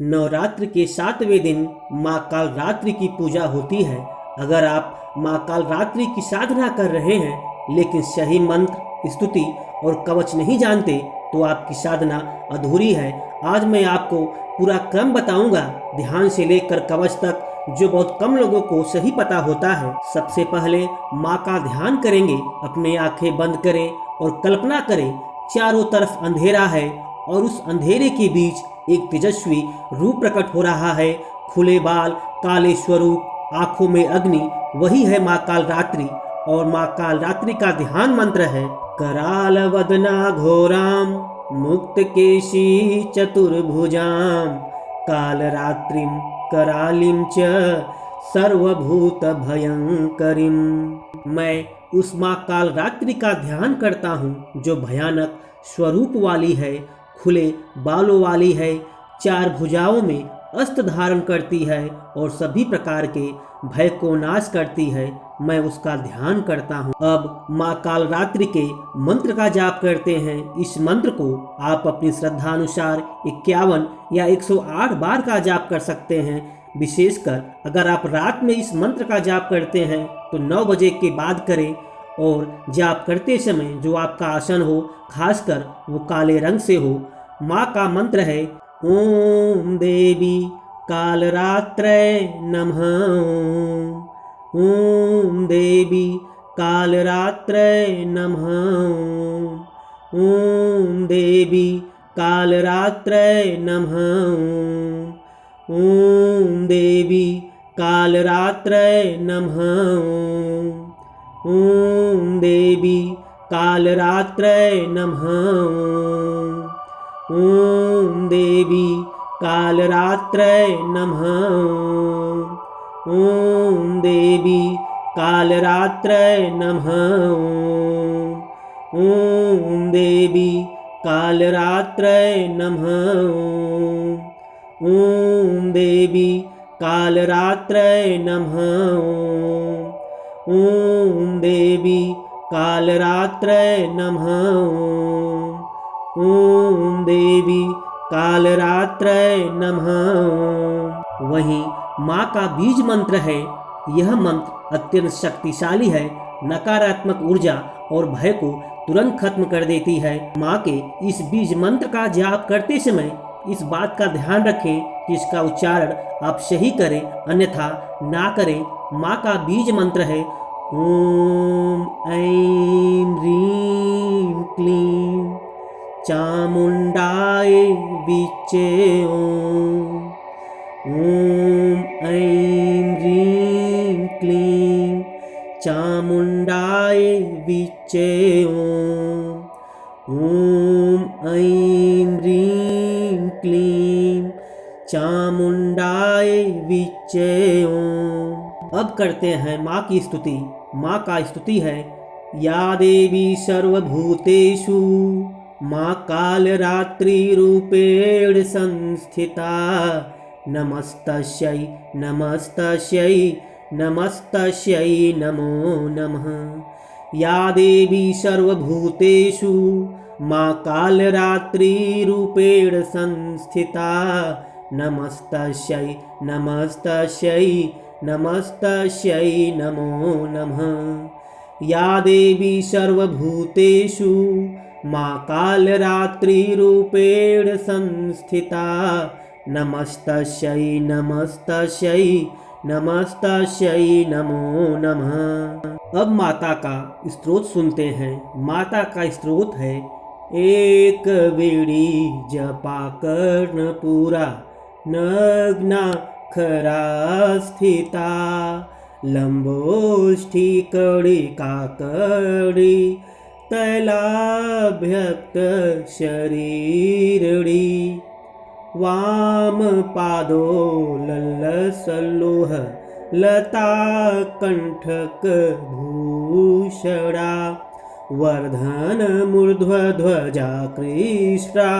नवरात्र के 7वें दिन माँ कालरात्रि की पूजा होती है। अगर आप माँ कालरात्रि की साधना कर रहे हैं लेकिन सही मंत्र, स्तुति और कवच नहीं जानते तो आपकी साधना अधूरी है। आज मैं आपको पूरा क्रम बताऊंगा, ध्यान से लेकर कवच तक, जो बहुत कम लोगों को सही पता होता है। सबसे पहले माँ का ध्यान करेंगे। अपनी आंखें बंद करें और कल्पना करें चारों तरफ अंधेरा है और उस अंधेरे के बीच एक तेजस्वी रूप प्रकट हो रहा है। खुले बाल, काले स्वरूप, आंखों में अग्नि, वही है माँ कालरात्रि। और माँ कालरात्रि का ध्यान मंत्र है कराल वदना घोराम मुक्त केशी चतुर्भुजाम कालरात्रिम करालिम च सर्वभूत भयंकरीम। मैं उस माँ कालरात्रि का ध्यान करता हूँ जो भयानक स्वरूप वाली है, खुले बालों वाली है, चार भुजाओं में अस्त्र धारण करती है और सभी प्रकार के भय को नाश करती है। मैं उसका ध्यान करता हूँ। अब माँ कालरात्रि के मंत्र का जाप करते हैं। इस मंत्र को आप अपनी श्रद्धा अनुसार 51 या 108 बार का जाप कर सकते हैं। विशेषकर अगर आप रात में इस मंत्र का जाप करते हैं तो 9 बजे के बाद करें और जाप करते समय जो आपका आसन हो, खासकर वो काले रंग से हो। माँ का मंत्र है ओम देवी कालरात्रै नमः। ओम देवी कालरात्रै नमः। ओम देवी कालरात्रै नमः। ओम देवी कालरात्रै नमः। ओम देवी कालरात्रै नमः। ओम देवी कालरात्रै नमः। ओम देवी कालरात्रै नमः। ओम देवी कालरात्रै नमः। ओम देवी कालरात्रै नमः। ओम देवी कालरात्रै नमः। ओम देवी कालरात्रै नमः। वहीं माँ का बीज मंत्र है। यह मंत्र अत्यंत शक्तिशाली है, नकारात्मक ऊर्जा और भय को तुरंत खत्म कर देती है। माँ के इस बीज मंत्र का जाप करते समय इस बात का ध्यान रखें कि इसका उच्चारण आप सही करें, अन्यथा ना करें। माँ का बीज मंत्र है ओम ऐं ह्रीं क्लीं चामुंडाय विचे ओम। ओम ऐं ह्रीं क्लीं चामुंडाय विचे ओम। ओम ऐं ह्रीं क्लीं चामुंडाय विचे ओम। अब करते हैं माँ की स्तुति। माँ का स्तुति है या देवी सर्वभूतेषु माँ कालरात्रि रूपेण संस्थिता नमस्तस्यै नमस्तस्यै नमस्तस्यै नमो नमः। या देवी सर्वभूतेषु माँ कालरात्रि रूपेण संस्थिता नमस्तस्यै नमस्तस्यै नमस्तस्यै नमो नमः। या देवी सर्वभूतेषु माँ कालरात्रि रूपेण संस्थिता नमस्तस्यै नमस्तस्यै नमस्तस्यै नमो नमः। अब माता का स्तोत्र सुनते हैं। माता का स्तोत्र है एक बीड़ी जपा कर्णपूरा नग्ना खरा स्थिता लंबोष्ठी कड़ी काकड़ी तैलाभ्यक्त शरीरड़ी वाम पादो लल्लसल्लोह लता कंठक भूषणा वर्धन मूर्ध्वध्वजा कृष्णा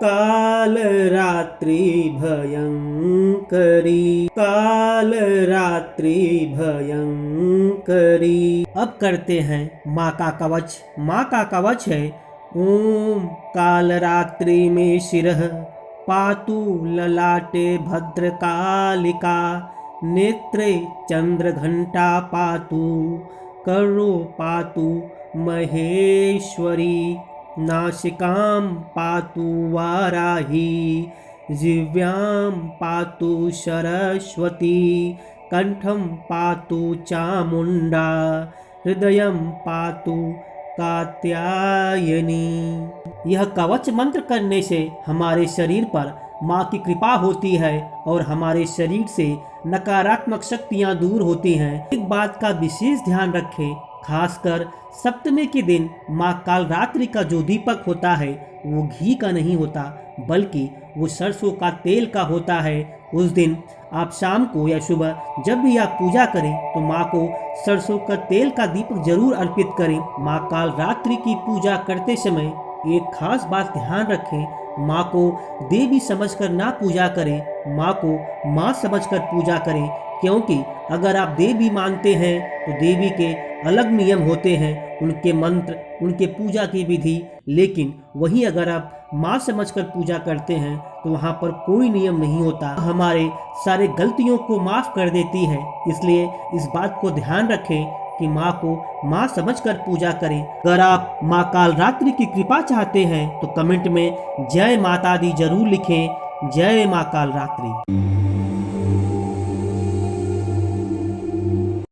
कालरात्रि भयंकरी कालरात्रि भयंकरी। अब करते हैं माँ का कवच। माँ का कवच है ओम कालरात्रि में शिरः पातु ललाटे भद्रकालिका, नेत्रे चंद्रघंटा पातु, करो पातु महेश्वरी, नासिकां पातु वाराही, जिह्वां पातु सरस्वती, कंठं पातु चामुंडा, हृदयं पातु कात्यायनी। यह कवच मंत्र करने से हमारे शरीर पर माँ की कृपा होती है और हमारे शरीर से नकारात्मक शक्तियाँ दूर होती हैं। एक बात का विशेष ध्यान रखें, खासकर सप्तमी के दिन माँ कालरात्रि का जो दीपक होता है वो घी का नहीं होता, बल्कि वो सरसों का तेल का होता है। उस दिन आप शाम को या सुबह जब भी आप पूजा करें तो माँ को सरसों का तेल का दीपक जरूर अर्पित करें। माँ कालरात्रि की पूजा करते समय एक खास बात ध्यान रखें, माँ को देवी समझकर ना पूजा करें, माँ को माँ समझकर पूजा करें, क्योंकि अगर आप देवी मानते हैं तो देवी के अलग नियम होते हैं, उनके मंत्र, उनके पूजा की विधि। लेकिन वहीं अगर आप माँ समझकर पूजा करते हैं तो वहाँ पर कोई नियम नहीं होता, हमारे सारे गलतियों को माफ़ कर देती है। इसलिए इस बात को ध्यान रखें कि माँ को माँ समझकर पूजा करें। अगर आप माँ कालरात्रि की कृपा चाहते हैं तो कमेंट में जय माता दी जरूर लिखें। जय माँ कालरात्रि।